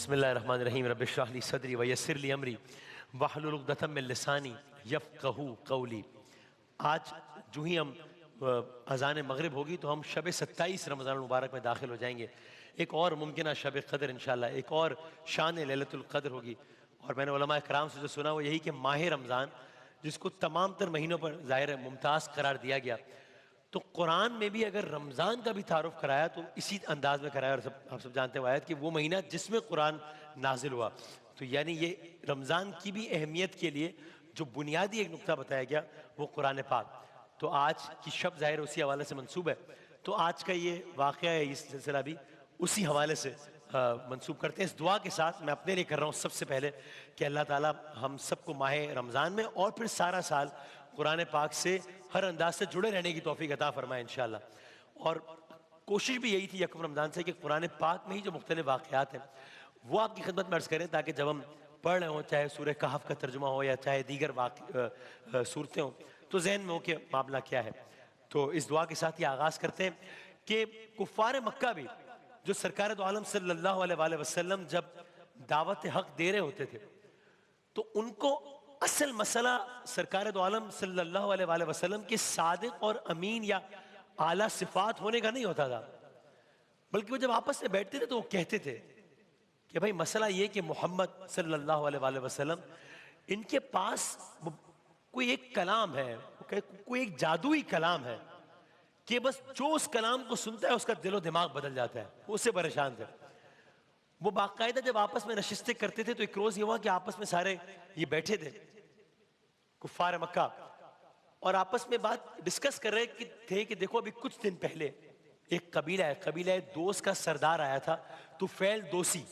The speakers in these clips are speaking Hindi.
बिस्मिल्लाहिर्रहमानिर्रहीम रब्बिश इश्रह ली सदरी व यस्सिर ली अमरी वहलुल उक़दतम मिन लिसानी यफ़क़हू क़ौली। आज जो ही हम अज़ान मगरिब होगी तो हम शब 27 रमज़ान मुबारक में दाखिल हो जाएंगे। एक और मुमकिन शब क़द्र इंशाअल्लाह, एक और शान लैलतुल क़द्र होगी। और मैंने उलमा कराम से जो सुना वो यही कि माह रमज़ान जिसको तमाम तर महीनों पर ज़ाहिर है मुमताज़ करार दिया गया, तो कुरान में भी अगर रमज़ान का भी तारुफ कराया तो इसी अंदाज में कराया। और आप सब जानते हैं आयत कि वो महीना जिसमें कुरान नाजिल हुआ, तो यानी ये रमज़ान की भी अहमियत के लिए जो बुनियादी एक नुक्ता बताया गया वो कुरान पाक। तो आज की शब ज़ाहिर उसी हवाले से मंसूब है, तो आज का ये वाक़या है, इस सिलसिला भी उसी हवाले से मंसूब करते हैं। इस दुआ के साथ मैं अपने लिए कर रहा हूँ सबसे पहले कि अल्लाह ताला हम सबको माह रमज़ान में और फिर सारा साल कुरान पाक से हर अंदाज से जुड़े रहने की तौफीक अता फरमाए इंशाअल्लाह। और कोशिश भी यही थी यकम रमज़ान से कि कुरान पाक में ही जो मुख्तलिफ वाक़यात हैं वो आपकी खिदमत में अर्ज़ करें, ताकि जब हम पढ़ रहे हों, चाहे सूरह कहफ का तर्जुमा हो या चाहे दीगर सूरतें हों, तो जहन में हो कि मामला क्या है। तो इस दुआ के साथ ही आगाज़ करते हैं कि कुफ़ार मक्का भी जो सरकार दो आलम सल्लल्लाहु अलैहि वसल्लम जब दावत हक़ दे रहे होते थे, तो उनको असल मसला सरकार दो आलम सल्लल्लाहु अलैहि वसल्लम के सादिक और अमीन या आला सिफात होने का नहीं होता था, बल्कि वो जब आपस में बैठते थे तो वो कहते थे कि भाई मसला ये कि मोहम्मद सल्लल्लाहु अलैहि वसल्लम इनके पास कोई एक कलाम है, कोई एक जादुई कलाम है कि बस जो उस कलाम को सुनता है उसका दिलो दिमाग बदल जाता है। वो उससे परेशान थे। वो बाकायदा जब आपस में नशिस्तें करते थे तो एक रोज ये हुआ कि आपस में सारे ये बैठे थे कुफ्फार मक्का और आपस में बात डिस्कस कर रहे थे कि देखो अभी कुछ दिन पहले एक कबीला दोस्त का सरदार आया था, तुफैल दोसी।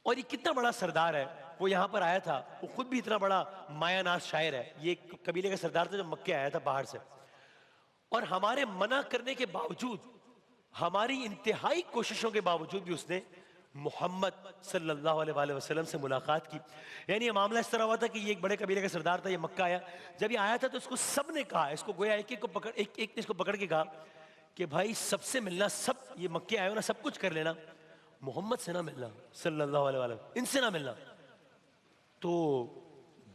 और ये कितना बड़ा सरदार है, वो यहाँ पर आया था, वो खुद भी इतना बड़ा मायानाज शायर है। ये कबीले का सरदार था जो मक्के आया था बाहर से, और हमारे मना करने के बावजूद, हमारी इंतहाई कोशिशों के बावजूद भी उसने मोहम्मद सल्लल्लाहु अलैहि वसल्लम से मुलाकात की। यानी ये मामला इस तरह हुआ था कि ये एक बड़े कबीले का सरदार था, ये मक्का आया। जब ये आया था तो इसको सब ने कहा, इसको गोया एक ने इसको पकड़ के कहा कि भाई सबसे मिलना, सब ये मक्के आए हो ना, सब कुछ कर लेना, मोहम्मद से ना मिलना सल्लल्लाहु अलैहि वसल्लम, इनसे ना मिलना। तो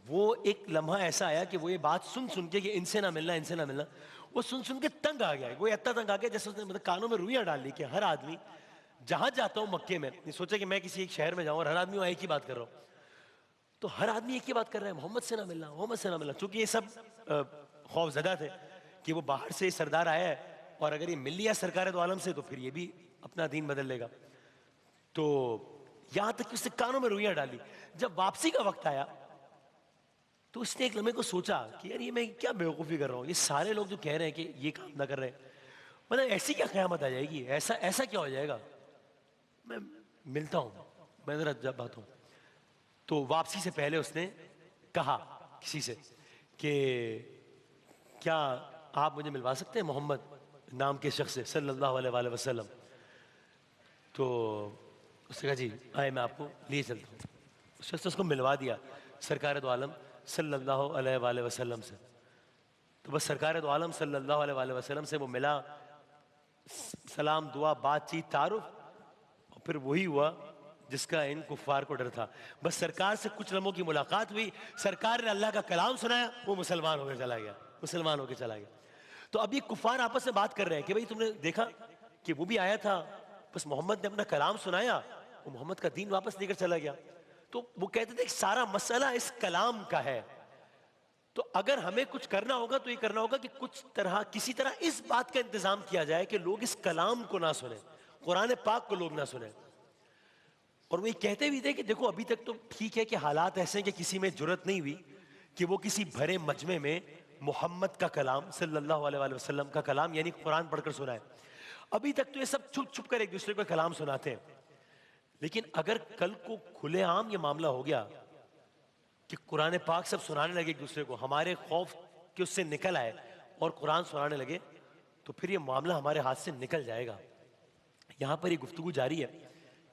वो एक लम्हा ऐसा आया कि वो ये बात सुन सुन के कि इनसे ना मिलना, इनसे ना मिलना, वो सुन सुन के तंग आ गया। वो इतना तंग आ गया जैसे उसने मतलब कानों में रुइयां डाल ली कि हर आदमी जहां जाता हूं मक्के में, ये सोचा कि मैं किसी एक शहर में जाऊं और हर आदमी वहां एक ही बात कर रहा हूं, तो हर आदमी एक ही बात कर रहा है, मोहम्मद से ना मिलना, मोहम्मद से ना मिलना। चूंकि ये सब खौफजदा थे कि वो बाहर से सरदार आया है और अगर ये मिल लिया सरकार दो आलम से तो फिर ये भी अपना दीन बदल लेगा। तो यहां तक कि उसने कानों में रुइयां डाली। जब वापसी का वक्त आया तो उसने एक लम्हे को सोचा कि यार ये मैं क्या बेवकूफ़ी कर रहा हूँ, ये सारे लोग जो कह रहे हैं कि ये काम ना कर रहे हैं, मतलब ऐसी क्या क़यामत आ जाएगी, ऐसा ऐसा क्या हो जाएगा, मैं मिलता हूँ, मैं ज़रा जब बात हूँ। तो वापसी से पहले उसने कहा किसी से कि क्या आप मुझे मिलवा सकते हैं मोहम्मद नाम के शख्स से सल्लल्लाहु अलैहि वसल्लम। तो उसने कहा जी आए, मैं आपको लिए चलता हूँ। उस शख्स ने उसको मिलवा दिया सरकार दो आलम सल्लल्लाहु अलैहि वसल्लम से। तो बस सरकार दो आलम सल्लल्लाहु अलैहि वसल्लम से वो मिला, सलाम दुआ बातचीत तारुफ, और फिर वही हुआ जिसका इन कुफ्फार को डर था। बस सरकार से कुछ लम्हों की मुलाकात हुई, सरकार ने अल्लाह का कलाम सुनाया, वो मुसलमान होकर चला गया, मुसलमान होकर चला गया। तो अब ये कुफ्फार आपस में बात कर रहे हैं कि भाई तुमने देखा कि वो भी आया था, बस मोहम्मद ने अपना कलाम सुनाया, वो मोहम्मद का दीन वापस लेकर चला गया। तो वो कहते थे सारा मसला इस कलाम का है, तो अगर हमें कुछ करना होगा तो ये करना होगा कि किसी तरह इस बात का इंतजाम किया जाए कि लोग इस कलाम को ना सुने, कुरान पाक को लोग ना सुने। और वो ये कहते भी थे कि देखो अभी तक तो ठीक है कि हालात ऐसे हैं कि किसी में जुर्रत नहीं हुई कि वो किसी भरे मजमे में मोहम्मद का कलाम सल्लल्लाहु अलैहि वसल्लम का कलाम यानी कुरान पढ़कर सुनाए। अभी तक तो ये सब छुप छुप कर एक दूसरे को कलाम सुनाते हैं, लेकिन अगर कल को खुलेआम ये मामला हो गया कि कुरान पाक सब सुनाने लगे एक दूसरे को, हमारे खौफ कि उससे निकल आए और कुरान सुनाने लगे, तो फिर ये मामला हमारे हाथ से निकल जाएगा। यहाँ पर ये गुफ्तगू जारी है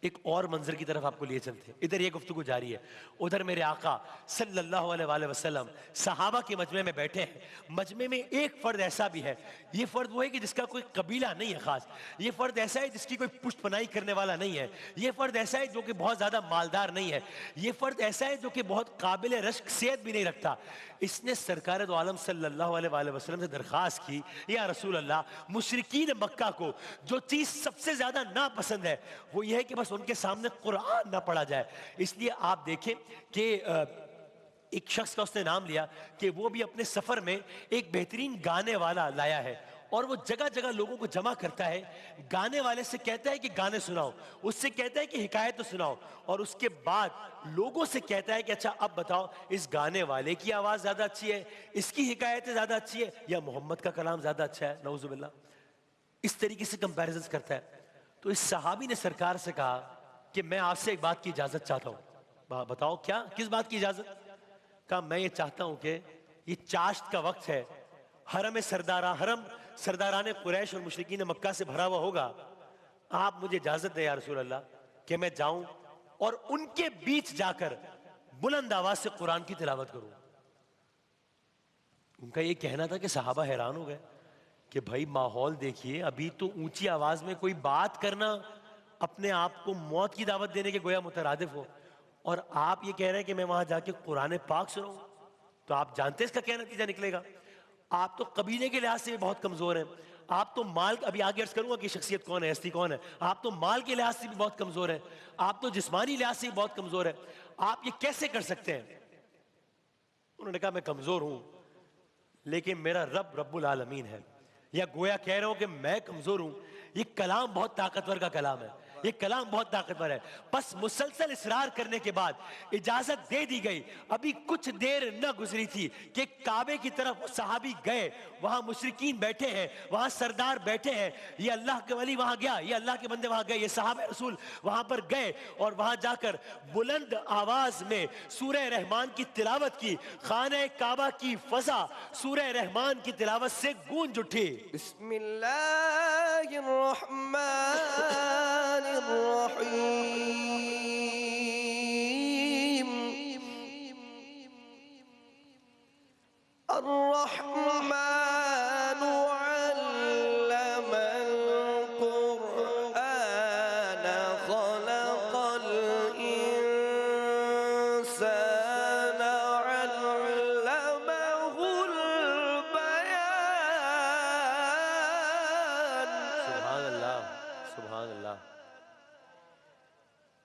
एक और मंजर की तरफ आपको लिए चलते हैं। इधर ये गुफ्तगू जारी है, उधर मेरे आका सल्लल्लाहु अलैहि वसल्लम सहाबा के मजमे में बैठे हैं। मजमे में एक फ़र्द ऐसा भी है, ये फ़र्द वो है कि जिसका कोई कबीला नहीं है ख़ास, ये फ़र्द ऐसा है जिसकी कोई पुष्टपनाही करने वाला नहीं है, ये फ़र्द ऐसा है जो कि बहुत ज़्यादा मालदार नहीं है, ये फ़र्द ऐसा है जो कि बहुत काबिल रश्क सेहत भी नहीं रखता। इसने सरकार दो आलम सल्लल्लाहु अलैहि वसल्लम से दरख्वास्त की, या रसूल अल्लाह, मुशरिकीन मक्का को जो चीज़ सबसे ज़्यादा नापसंद है वो ये है कि बस उनके सामने कुरान ना पढ़ा जाए। इसलिए आप देखें कि एक शख्स का उसने नाम लिया कि वो भी अपने सफर में एक बेहतरीन गाने वाला लाया है और वो जगह जगह लोगों को जमा करता है, गाने वाले से कहता है कि गाने सुनाओ, उससे कहता है कि हिकायत तो सुनाओ, और उसके बाद लोगों से कहता है कि अच्छा अब बताओ इस गाने वाले की आवाज़ ज़्यादा अच्छी है, इसकी हिकायतें ज़्यादा अच्छी है, या मोहम्मद का कलाम ज़्यादा अच्छा है, नऊज़ुबिल्लाह। इस तरीके से कंपैरिजन करता है। तो इस सहाबी ने सरकार से कहा कि मैं आपसे एक बात की इजाज़त चाहता हूँ। बताओ क्या, किस बात की इजाज़त? कहा मैं ये चाहता हूँ कि ये चाश्त का वक्त है, हरम सरदाराने कुरैश और मुशरिकीन मक्का से भरा हुआ होगा, आप मुझे इजाज़त दें या रसूल अल्लाह कि मैं जाऊं और उनके बीच जाकर बुलंद आवाज से कुरान की तिलावत करूं। उनका ये कहना था कि सहाबा हैरान हो गए कि भाई माहौल देखिए, अभी तो ऊंची आवाज में कोई बात करना अपने आप को मौत की दावत देने के गोया मुतरादिफ हो, और आप ये कह रहे हैं कि मैं वहां जाके कुरान पाक सुनाऊं। तो आप जानते हैं इसका क्या नतीजा निकलेगा। आप तो कबीले के लिहाज से भी बहुत कमजोर हैं, आप तो माल, अभी आगे अर्ज करूंगा कि शख्सियत कौन है, हस्ती कौन है, आप तो माल के लिहाज से भी बहुत कमजोर है, आप तो जिस्मानी लिहाज से भी बहुत कमजोर है, आप ये कैसे कर सकते हैं? उन्होंने कहा मैं कमजोर हूं लेकिन मेरा रब रब्बुल आलमीन है, या गोया कह रहा हूं कि मैं कमजोर हूं, ये कलाम बहुत ताकतवर का कलाम है, ये कलाम बहुत ताकतवर है। बस मुसलसल इसरार करने के बाद इजाजत दे दी गई। अभी कुछ देर न गुजरी थी कि काबे की तरफ सहाबी गए, वहां मुशरिकीन बैठे हैं, वहां सरदार बैठे हैं, ये अल्लाह के वली वहां गया, ये अल्लाह के बंदे वहां गए, ये साहब रसूल वहां पर गए और वहां जाकर बुलंद आवाज में सूरह रहमान की तिलावत की। खाने काबा की फजा सूरह रहमान की तिलावत से गूंज उठी। बिस्मिल्लाहिर्रहमानिर्रहीम अर्रहमानु अल्लमल कुरआन खलक़ल इंसान अल्लमहुल बयान। सुभान अल्लाह, सुभान अल्लाह।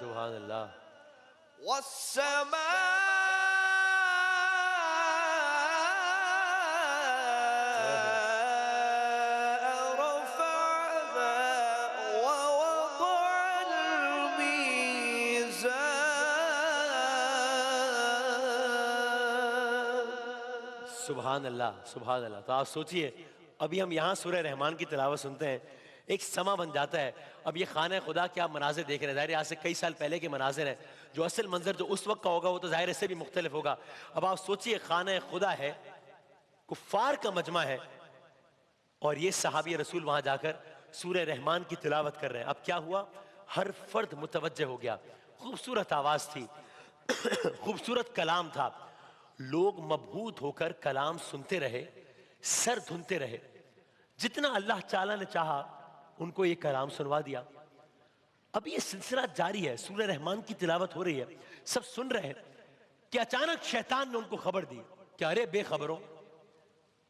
सुभान अल्लाह। सुभान अल्लाह, सुभान अल्लाह। तो आप सोचिए, अभी हम यहाँ सूरह रहमान की तिलावत सुनते हैं, एक समा बन जाता है। अब ये खाना खुदा के आप मनाजिर देख रहे हैं, ज़ाहिर आज से कई साल पहले के मनाजिर हैं, जो असल मंजर जो उस वक्त का होगा वो तो ज़ाहिर इससे भी मुख्तलिफ होगा। अब आप सोचिए, खाना खुदा है, कुफ्फार का मजमा है, और ये सहाबी रसूल वहां जाकर सूरह रहमान की तिलावत कर रहे हैं। अब क्या हुआ, हर फर्द मुतवज्जे हो गया। खूबसूरत आवाज थी, खूबसूरत कलाम था, लोग मबहूत होकर कलाम सुनते रहे, सर धुनते रहे। जितना अल्लाह ताला ने चाहा उनको ये कलाम सुनवा दिया। अब ये सिलसिला जारी है, सूरह रहमान की तिलावत हो रही है, सब सुन रहे हैं कि अचानक शैतान ने उनको खबर दी कि अरे बेखबरों,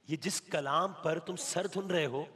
ये जिस कलाम पर तुम सर धुन रहे हो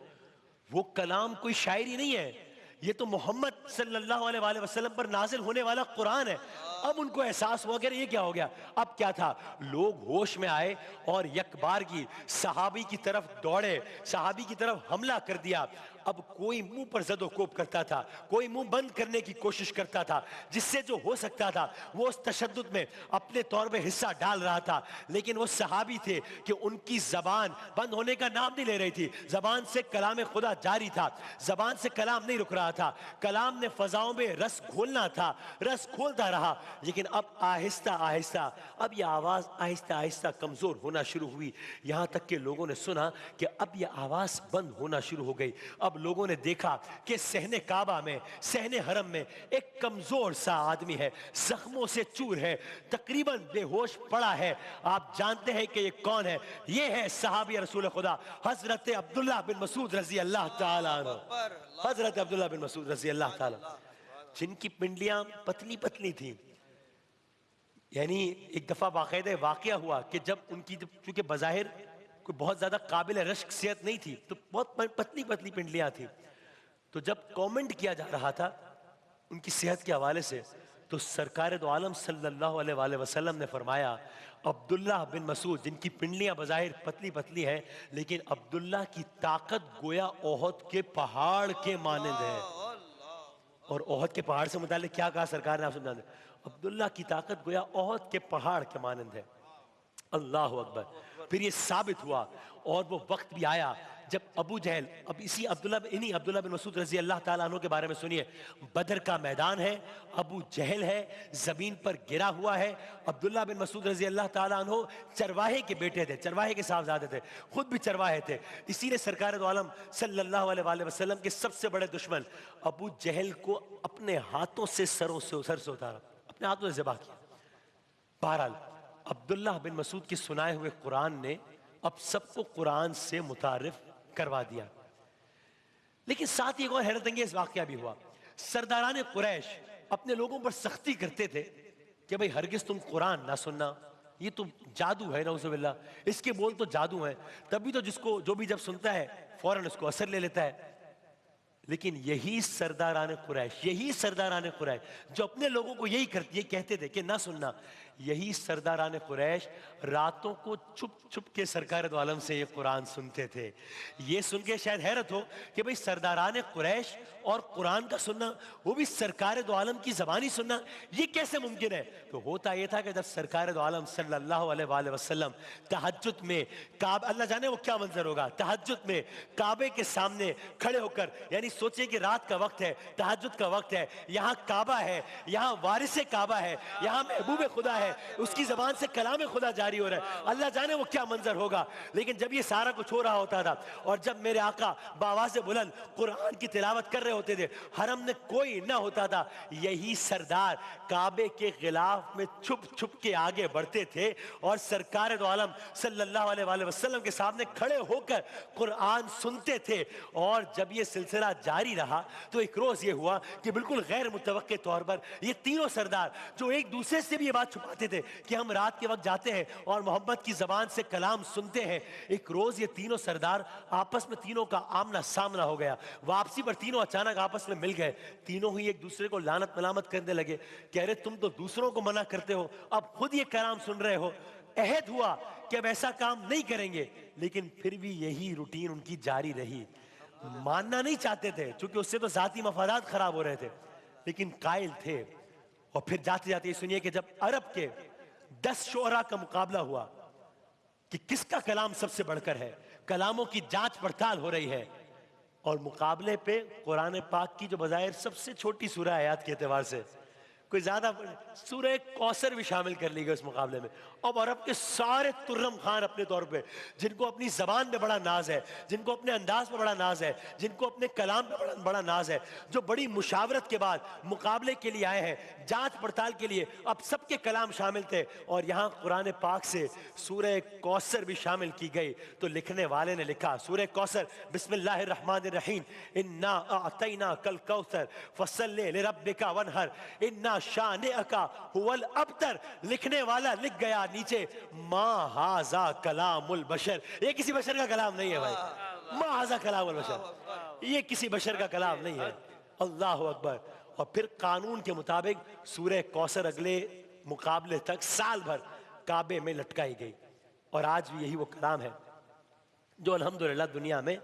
वो कलाम कोई शायरी नहीं है, ये तो मोहम्मद सल्लल्लाहु अलैहि वसल्लम पर नाजिल होने वाला कुरान है। अब उनको एहसास हुआ कि ये क्या हो गया। अब क्या था, लोग होश में आए और यकबारगी सहाबी की तरफ दौड़े, सहाबी की तरफ हमला कर दिया। अब कोई मुंह पर ज़दोकोब करता था, कोई मुंह बंद करने की कोशिश करता था, जिससे जो हो सकता था वो उस तशद्दुद में अपने तौर पे हिस्सा डाल रहा था। लेकिन वो सहाबी थे कि उनकी जबान बंद होने का नाम नहीं ले रही थी, जबान से कलाम खुदा जारी था, जबान से कलाम नहीं रुक रहा था, कलाम ने फजाओं में रस घोलना था, रस घोलता रहा। लेकिन अब आहिस्ता आहिस्ता अब यह आवाज आहिस्ता आहिस्ता कमजोर होना शुरू हुई, यहां तक कि लोगों ने सुना कि अब यह आवाज बंद होना शुरू हो गई। अब लोगों ने देखा कि सहने काबा में, सहने हरम में एक कमजोर सा आदमी है, जख्मों से चूर है, तकरीबन बेहोश पड़ा है। आप जानते हैं कि ये कौन है? ये है सहाबी रसूल खुदा हजरत अब्दुल्ला बिन मसूद रजी अल्लाह ताला अन्हु। हजरत अब्दुल्ला बिन मसूद रजी अल्लाह ताला, जिनकी पिंडलियां पतली पतली थी। यानी एक दफा बाकायदा वाकया हुआ कि जब उनकी, चूंकि बज़ाहिर कोई बहुत ज्यादा काबिल रश्क सेहत नहीं थी, तो बहुत पतली पतली पिंडलियां थी। तो जब कमेंट किया जा रहा था उनकी सेहत के हवाले से, तो सरकार दो आलम सल्लल्लाहु अलैहि वसल्लम ने फरमाया, अब्दुल्ला बिन मसूद, जिनकी पिंडलियां बज़ाहिर पतली पतली हैं, लेकिन अब्दुल्ला की ताकत गोया ओहद के पहाड़ के मानंद है। और ओहद के पहाड़ से मुताल्लिक क्या कहा सरकार ने, आप समझा दें, अब्दुल्ला की ताकत गोया ओहद के पहाड़ के मानंद है। अल्लाह अकबर। फिर ये साबित हुआ और वो वक्त भी आया जब अबू जहल, अब इसी अब्दुल्ला बिन मसूद रजी अल्लाह ताला अन्हु के बारे में सुनिए, बदर का मैदान है, अबू जहल है, जमीन पर गिरा हुआ है। अब्दुल्ला बिन मसूद रजी अल्लाह ताला अन्हु चरवाहे के बेटे थे, चरवाहे के साहबजादे थे, खुद भी चरवाहे थे। इसीलिए सरकार दो आलम सल्लल्लाहु अलैहि वसल्लम के सबसे बड़े दुश्मन अबू जहल को अपने हाथों से सर से उतारा, अपने हाथों से ज़िबा किया। बहरहाल अब्दुल्ला बिन मसूद के सुनाए हुए कुरान ने अब सबको कुरान से मुतारिफ करवा दिया। लेकिन साथ ही एक और हैरत अंगेज वाकया भी हुआ। सरदारान कुरैश अपने लोगों पर सख्ती करते थे कि भाई हरगिज तुम कुरान ना सुनना, ये तो जादू है, नऊजुबिल्लाह, इसके बोल तो जादू है। तभी तो जिसको जो भी जब सुनता है फौरन उसको असर ले लेता है। लेकिन यही सरदारान कुरैश जो अपने लोगों को यही कहते थे कि ना सुनना, यही सरदारान कुरैश रातों को छुप छुप के सरकार दो आलम से ये कुरान सुनते थे। ये सुन के शायद हैरत हो कि भाई सरदारान कुरैश और कुरान का सुनना, वो भी सरकार दो आलम की ज़बानी सुनना, ये कैसे मुमकिन है? तो होता ये था कि जब सरकार दो आलम सल्लल्लाहु अलैहि वसल्लम तहज्जुद में, अल्लाह जाने वो क्या मंजर होगा, तहज्जुद में काबे के सामने खड़े होकर, यानी सोचिए कि रात का वक्त है, तहज्जुद का वक्त है, यहाँ काबा है, यहाँ वारिसे काबा है, यहाँ महबूब खुदा है, उसकी जबान से कलाम खुदा जारी हो रहा है। अल्लाह जाने वो क्या मंजर होगा। लेकिन जब ये सारा कुछ हो रहा होता था और जब मेरे आका बावाज़ बुलंद कुरान की तिलावत कर रहे होते थे, हरम में कोई ना होता था, यही सरदार काबे के खिलाफ में छुप छुप के आगे बढ़ते थे और सरकार दो आलम सल्लल्लाहु अलैहि वसल्लम के सामने खड़े होकर कुरान सुनते थे। और जब ये सिलसिला जारी रहा तो एक रोज ये हुआ कि बिल्कुल गैर मुतवक्के तौर पर ये तीनों सरदार, जो एक दूसरे से भी ये बात छुपाते थे कि हम रात के वक्त जाते हैं और मोहम्मद की जबान से कलाम सुनते हैं, एक रोज ये तीनों सरदार आपस में, तीनों का आमना सामना हो गया। वापसी पर तीनों अचानक आपस में मिल गए। तीनों ही एक दूसरे को लानत मलामत करने लगे, कह रहे तुम तो दूसरों को मना करते हो, अब खुद ये कलाम सुन रहे हो। अहद हुआ कि अब ऐसा काम नहीं करेंगे, लेकिन फिर भी यही रूटीन उनकी जारी रही। मानना नहीं चाहते थे क्योंकि उससे तो जाती मफादात खराब हो रहे थे, लेकिन कायल थे। और फिर जाते जाते सुनिए कि जब अरब के 10 शोहरा का मुकाबला हुआ कि किसका कलाम सबसे बढ़कर है, कलामों की जांच पड़ताल हो रही है, और मुकाबले पे कुरान पाक की जो बज़ाहिर सबसे छोटी सूरह आयात के एतबार से कोई ज्यादा, सूरह कौसर भी शामिल कर ली गई उस मुकाबले में। अब अरब के सारे तुर्रम खान अपने तौर पे, जिनको अपनी जबान में बड़ा नाज है, जिनको अपने अंदाज में बड़ा नाज है, जिनको अपने कलाम में बड़ा नाज है, जो बड़ी मुशावरत के बाद मुकाबले के लिए आए हैं, जांच पड़ताल के लिए, अब सबके कलाम शामिल थे। और यहाँ कुरान पाक से सूरह कौसर भी शामिल की गई। तो लिखने वाले ने लिखा, सूरह कौसर, बिस्मिल्लाहिर रहमानिर रहीम, इन्ना अअतैना कल कौसर फसल्ले लिरब्बिका वनहर इन्ना शानिअका हुवल अबतर। लिखने वाला लिख गया नीचे, मा हाजा कलामुल बशर, ये किसी बशर का कलाम नहीं है भाई, मा हाजा कलामुल बशर, ये किसी बशर का कलाम नहीं है। अल्लाह अकबर। और फिर कानून के मुताबिक सूरह कौसर अगले मुकाबले तक साल भर काबे में लटकाई गई। और आज भी यही वो कलाम है जो अल्हम्दुलिल्लाह दुनिया में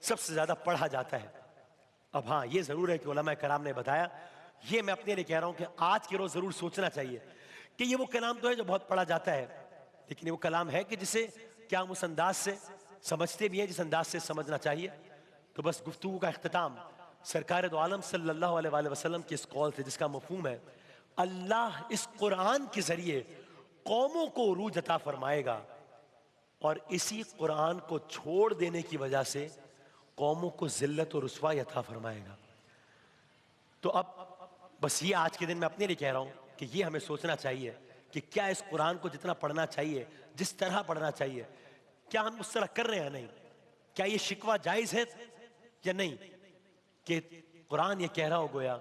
सबसे ज्यादा पढ़ा जाता है। अब हाँ, ये ज़रूर है कि उलमा कराम ने बताया, ये मैं अपने लिए कह रहा हूँ कि आज के रोज़ ज़रूर सोचना चाहिए कि ये वो कलाम तो है जो बहुत पढ़ा जाता है, लेकिन ये वो कलाम है कि जिसे क्या हम उस अंदाज से समझते भी हैं जिस अंदाज से समझना चाहिए। तो बस गुफ्तगू का इख्तिताम सरकार दो आलम सल्लल्लाहु अलैहि वसल्लम के इस कौल से, जिसका मफहूम है अल्लाह इस कुरान के ज़रिए कौमों को उरूज अता फरमाएगा और इसी कुरान को छोड़ देने की वजह से कौमों को जिल्लत और रुसवाई अता फरमाएगा। तो अब बस ये आज के दिन मैं अपने लिए कह रहा हूँ कि ये हमें सोचना चाहिए कि क्या इस कुरान को जितना पढ़ना चाहिए, जिस तरह पढ़ना चाहिए, क्या हम उस तरह कर रहे हैं नहीं? क्या ये शिकवा जायज़ है या नहीं कि कुरान ये कह रहा हो गोया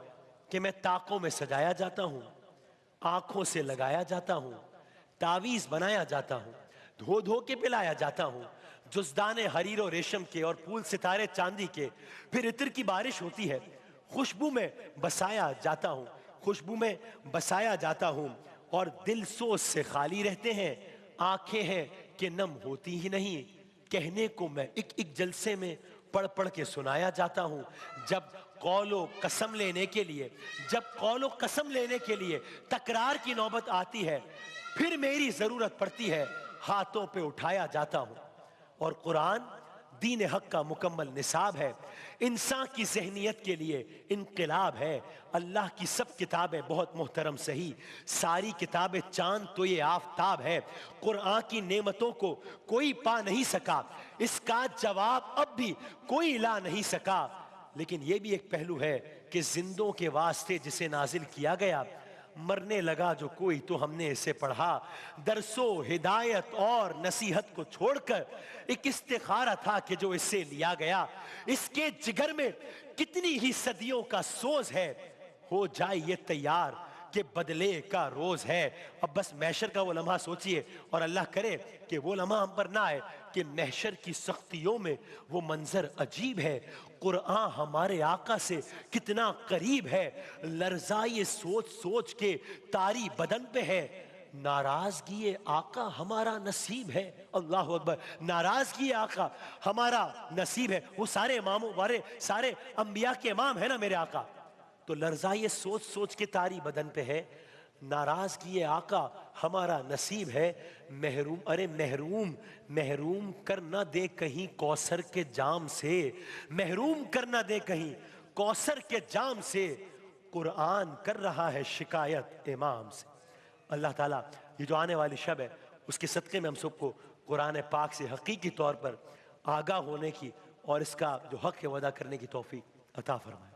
कि मैं ताकों में सजाया जाता हूँ, आंखों से लगाया जाता हूँ, तावीज़ बनाया जाता हूँ, धो धो के पिलाया जाता हूँ, जुज़दाने हरीर और रेशम के और फूल सितारे चांदी के, फिर इत्र की बारिश होती है, खुशबू में बसाया जाता हूँ, खुशबू में बसाया जाता हूँ और दिल सोच से खाली रहते हैं, आंखें हैं कि नम होती ही नहीं, कहने को मैं एक एक जलसे में पढ़ पढ़ के सुनाया जाता हूँ। जब कौलो कसम लेने के लिए, जब कौलो कसम लेने के लिए तकरार की नौबत आती है, फिर मेरी जरूरत पड़ती है, हाथों पे उठाया जाता हूँ। और कुरान दीन हक का मुकम्मल निसाब है, इंसान की जहनियत के लिए इनकलाब है। अल्लाह की सब किताबें बहुत मोहतरम सही, सारी किताबें चांद तो ये आफताब है। कुरान की नेमतों को कोई पा नहीं सका, इसका जवाब अब भी कोई ला नहीं सका। लेकिन ये भी एक पहलू है कि जिंदों के वास्ते जिसे नाजिल किया गया, मरने लगा जो कोई तो हमने इसे पढ़ा, दरसो हिदायत और नसीहत को छोड़कर एक इस्तिखारा था कि जो इससे लिया गया। इसके जिगर में कितनी ही सदियों का सोज है, हो जाए ये तैयार कि बदले का रोज है। अब बस महशर का वो लम्हा सोचिए और अल्लाह करे कि वो लम्हा हम पर ना आए कि महशर की सख्तियों में वो मंजर अजीब है। कुरान हमारे आका से कितना करीब है, लर्जा ये सोच सोच के तारी बदन पे है। नाराजगी आका हमारा नसीब है, अल्लाह अकबर, नाराजगी आका हमारा नसीब है। वो सारे इमामों वाले सारे अंबिया के इमाम है ना मेरे आका, तो लर्जा ये सोच सोच के तारी बदन पे है, नाराजगी आका हमारा नसीब है। महरूम, अरे महरूम महरूम कर ना दे कहीं कौसर के जाम से, महरूम कर ना दे कहीं कौसर के जाम से, कुरान कर रहा है शिकायत इमाम से। अल्लाह ताला ये जो आने वाली शब है उसके सदक़े में हम सबको कुरान पाक से हकीकी तौर पर आगाह होने की और इसका जो हक है वो अदा करने की तौफीक अता फरमाए।